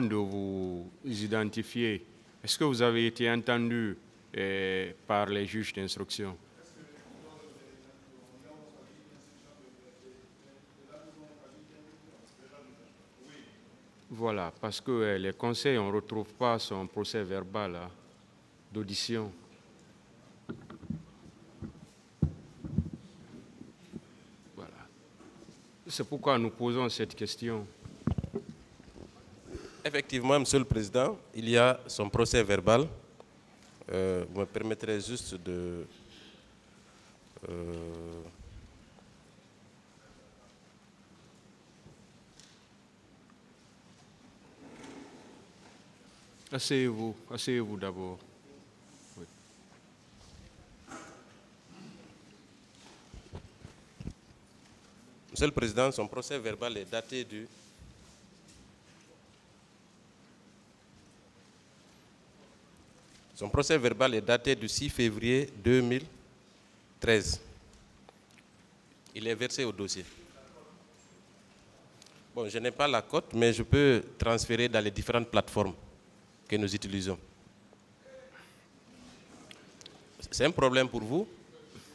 De vous identifier, est-ce que vous avez été entendu par les juges d'instruction? Voilà, parce que les conseils, on ne retrouve pas son procès verbal d'audition. Voilà. C'est pourquoi nous posons cette question. Effectivement, Monsieur le Président, il y a son procès verbal. Vous me permettrez juste de... Asseyez-vous d'abord. Oui. Monsieur le Président, son procès verbal est daté du... Son procès verbal est daté du 6 février 2013. Il est versé au dossier. Bon, je n'ai pas la cote, mais je peux transférer dans les différentes plateformes que nous utilisons. C'est un problème pour vous?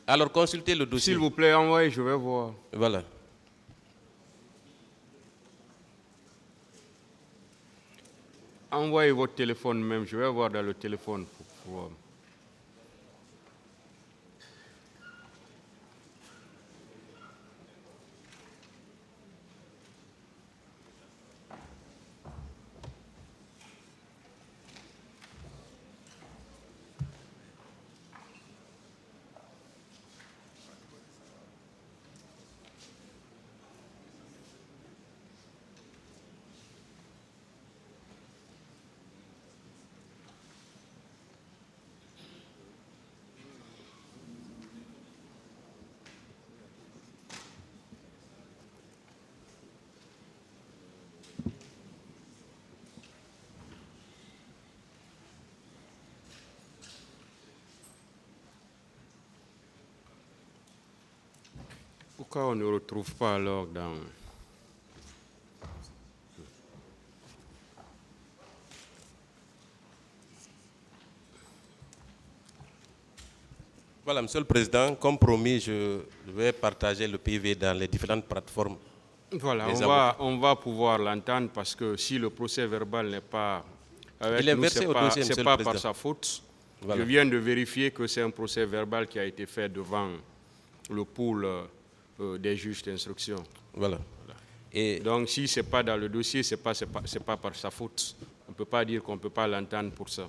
Alors consultez le dossier. S'il vous plaît, envoyez, je vais voir. Voilà. Envoyez votre téléphone même, je vais voir dans le téléphone pour voir. Pourquoi on ne retrouve pas alors dans... Voilà, Monsieur le Président, comme promis, je vais partager le PV dans les différentes plateformes. Voilà, on va pouvoir l'entendre parce que si le procès verbal n'est pas avec Il est nous, versé au dossier, c'est Monsieur pas le par Président. sa faute. Voilà. Je viens de vérifier que c'est un procès verbal qui a été fait devant le pool des juges d'instruction. Voilà. Et donc, si ce n'est pas dans le dossier, ce n'est pas par sa faute. On ne peut pas dire qu'on ne peut pas l'entendre pour ça.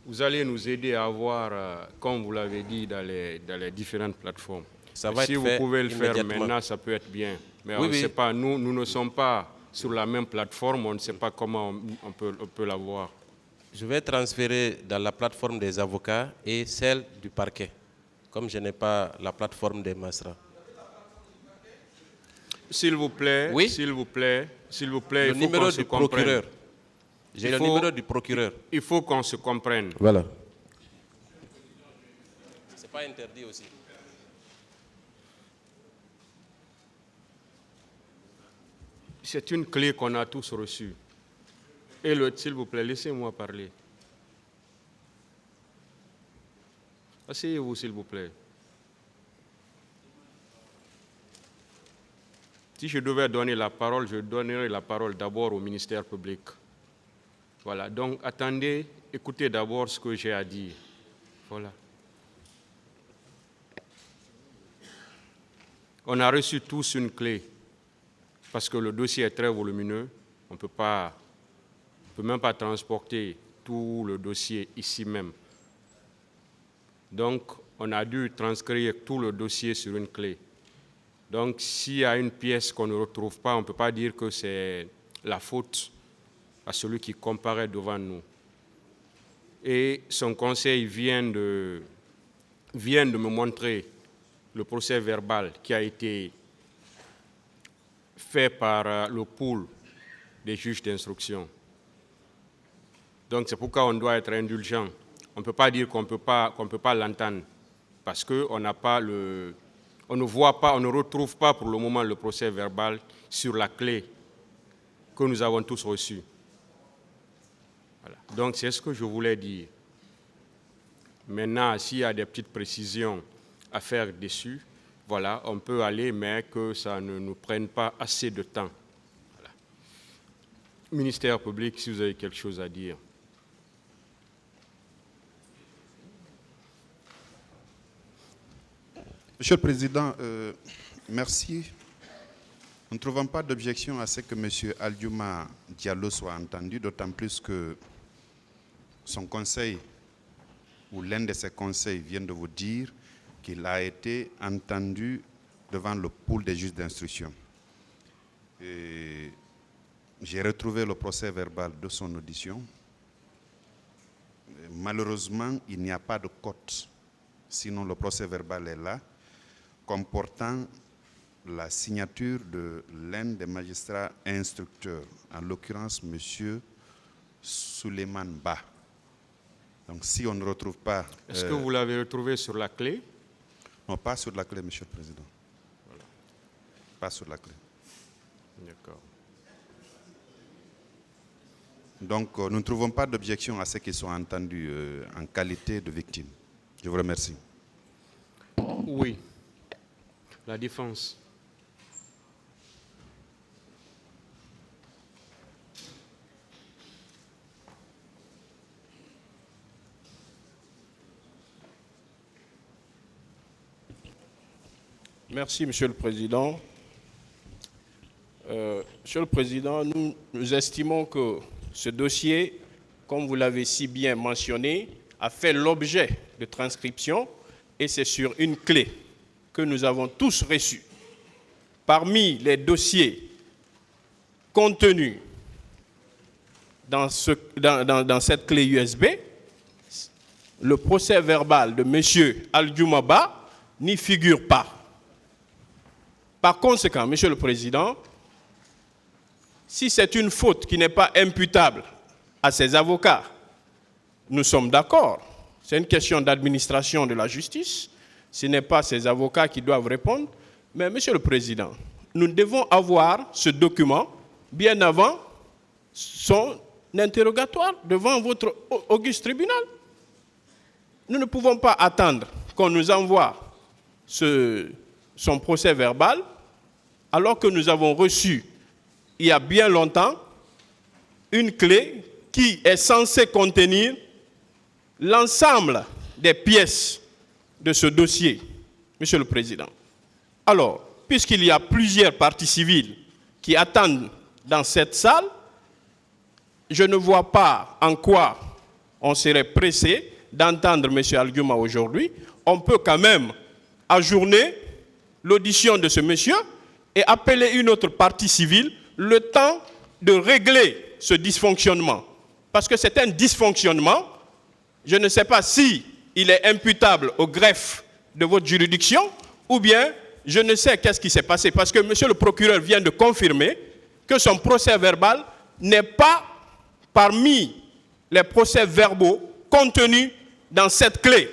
Vous allez nous aider à voir, comme vous l'avez dit, dans les différentes plateformes. Ça va si être vous fait pouvez le faire immédiatement. maintenant, ça peut être bien. Mais Oui, on ne sait pas, nous ne sommes pas sur la même plateforme, on ne sait pas comment on peut la voir. Je vais transférer dans la plateforme des avocats et celle du parquet, comme je n'ai pas la plateforme des magistrats. S'il vous plaît, oui? s'il vous plaît, le numéro du procureur. J'ai le numéro du procureur. Il faut qu'on se comprenne. Voilà. Ce n'est pas interdit aussi. C'est une clé qu'on a tous reçue. Et s'il vous plaît, laissez-moi parler. Asseyez-vous, s'il vous plaît. Si je devais donner la parole, je donnerais la parole d'abord au ministère public. Voilà, donc attendez, écoutez d'abord ce que j'ai à dire. Voilà. On a reçu tous une clé, parce que le dossier est très volumineux. On ne peut même pas transporter tout le dossier ici même. Donc, on a dû transcrire tout le dossier sur une clé. Donc, s'il y a une pièce qu'on ne retrouve pas, on ne peut pas dire que c'est la faute à celui qui comparaît devant nous. Et son conseil vient de me montrer le procès verbal qui a été fait par le pool des juges d'instruction. Donc, c'est pourquoi on doit être indulgent. On ne peut pas dire qu'on ne peut pas l'entendre, parce qu'on n'a pas On ne voit pas, on ne retrouve pas pour le moment le procès verbal sur la clé que nous avons tous reçue. Voilà. Donc c'est ce que je voulais dire. Maintenant, s'il y a des petites précisions à faire dessus, voilà, on peut aller, mais que ça ne nous prenne pas assez de temps. Voilà. Ministère public, si vous avez quelque chose à dire. Monsieur le Président, merci. Nous ne trouvons pas d'objection à ce que M. Aldiouma Diallo soit entendu, d'autant plus que son conseil, ou l'un de ses conseils, vient de vous dire qu'il a été entendu devant le pool des juges d'instruction. J'ai retrouvé le procès verbal de son audition. Malheureusement, il n'y a pas de cote, sinon le procès verbal est là, comportant la signature de l'un des magistrats instructeurs, en l'occurrence M. Souleymane Ba. Donc si on ne retrouve pas... Est-ce que vous l'avez retrouvé sur la clé? Non, pas sur la clé, Monsieur le Président. Voilà. Pas sur la clé. D'accord. Donc nous ne trouvons pas d'objection à ce qu'ils soient entendus en qualité de victime. Je vous remercie. Oui. La défense. Merci, Monsieur le Président. Monsieur le Président, nous estimons que ce dossier, comme vous l'avez si bien mentionné, a fait l'objet de transcription et c'est sur une clé que nous avons tous reçue. Parmi les dossiers contenus dans cette clé USB, le procès verbal de M. Aldiouma Ba n'y figure pas. Par conséquent, Monsieur le Président, si c'est une faute qui n'est pas imputable à ses avocats, nous sommes d'accord. C'est une question d'administration de la justice. Ce n'est pas ses avocats qui doivent répondre. Mais, Monsieur le Président, nous devons avoir ce document bien avant son interrogatoire devant votre auguste tribunal. Nous ne pouvons pas attendre qu'on nous envoie son procès verbal alors que nous avons reçu, il y a bien longtemps, une clé qui est censée contenir l'ensemble des pièces de ce dossier, Monsieur le Président. Alors, puisqu'il y a plusieurs parties civiles qui attendent dans cette salle, je ne vois pas en quoi on serait pressé d'entendre M. Aldiouma aujourd'hui. On peut quand même ajourner l'audition de ce monsieur et appeler une autre partie civile le temps de régler ce dysfonctionnement. Parce que c'est un dysfonctionnement. Je ne sais pas si il est imputable au greffe de votre juridiction ou bien je ne sais qu'est-ce qui s'est passé. Parce que monsieur le procureur vient de confirmer que son procès verbal n'est pas parmi les procès verbaux contenus dans cette clé,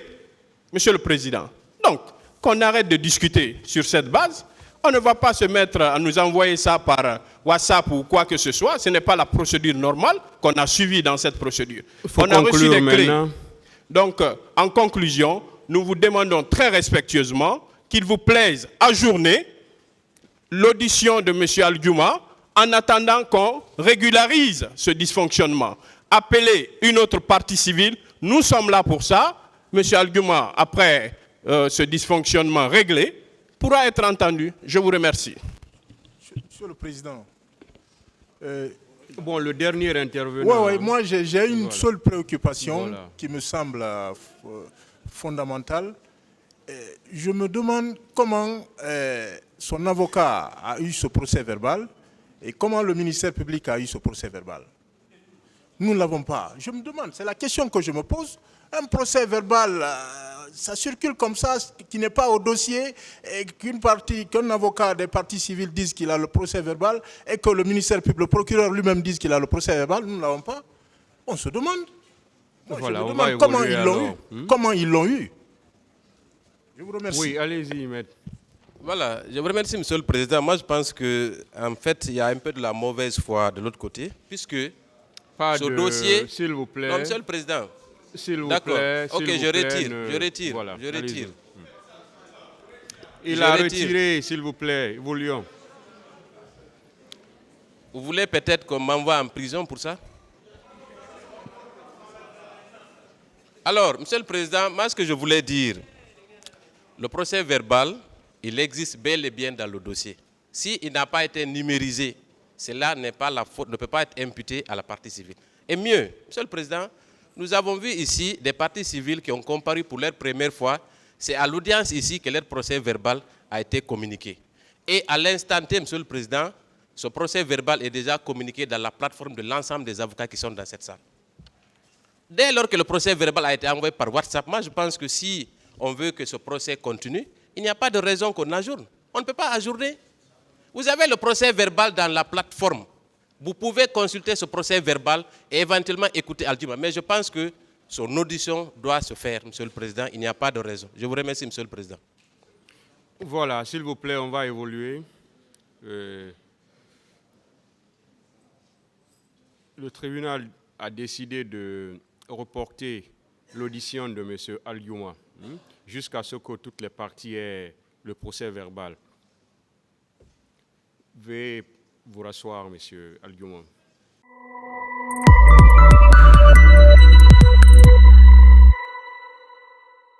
Monsieur le Président. Donc, qu'on arrête de discuter sur cette base. On ne va pas se mettre à nous envoyer ça par WhatsApp ou quoi que ce soit. Ce n'est pas la procédure normale qu'on a suivie dans cette procédure. On a reçu des clés. Donc, en conclusion, nous vous demandons très respectueusement qu'il vous plaise ajourner l'audition de M. Aldiouma en attendant qu'on régularise ce dysfonctionnement. Appelez une autre partie civile. Nous sommes là pour ça. M. Aldiouma, après ce dysfonctionnement réglé, pourra être entendu. Je vous remercie. Monsieur le Président. Bon, le dernier intervenant... Oui, moi j'ai une seule préoccupation qui me semble fondamentale. Je me demande comment son avocat a eu ce procès verbal et comment le ministère public a eu ce procès verbal. Nous ne l'avons pas. Je me demande, c'est la question que je me pose. Un procès verbal, ça circule comme ça, qui n'est pas au dossier, et qu'un avocat des parties civiles dise qu'il a le procès verbal, et que le ministère public, le procureur lui-même dise qu'il a le procès verbal, nous ne l'avons pas. On se demande. Moi, voilà, je me demande comment ils l'ont eu. Comment ils l'ont eu. Je vous remercie. Oui, allez-y, maître. Voilà, je vous remercie, Monsieur le Président. Moi, je pense qu'en fait, il y a un peu de la mauvaise foi de l'autre côté, puisque ce dossier... S'il vous plaît. Non, Monsieur le Président. S'il vous D'accord. plaît. Ok, s'il je vous plaît, retire, ne- je retire, Voilà, je retire. Il Je a retire. retiré, s'il vous plaît, Voulion. Vous voulez peut-être qu'on m'envoie en prison pour ça? Alors, Monsieur le Président, moi, ce que je voulais dire, le procès verbal, il existe bel et bien dans le dossier. S'il n'a pas été numérisé, cela n'est pas la faute, ne peut pas être imputé à la partie civile. Et mieux, Monsieur le Président, nous avons vu ici des parties civiles qui ont comparu pour leur première fois. C'est à l'audience ici que leur procès verbal a été communiqué. Et à l'instant T, Monsieur le Président, ce procès verbal est déjà communiqué dans la plateforme de l'ensemble des avocats qui sont dans cette salle. Dès lors que le procès verbal a été envoyé par WhatsApp, moi je pense que si on veut que ce procès continue, il n'y a pas de raison qu'on ajourne. On ne peut pas ajourner. Vous avez le procès verbal dans la plateforme. Vous pouvez consulter ce procès verbal et éventuellement écouter Aldiouma. Mais je pense que son audition doit se faire, Monsieur le Président. Il n'y a pas de raison. Je vous remercie, Monsieur le Président. Voilà, s'il vous plaît, on va évoluer. Le tribunal a décidé de reporter l'audition de M. Aldiouma jusqu'à ce que toutes les parties aient le procès verbal. Veuillez vous rasseoir, M. Aldiouma.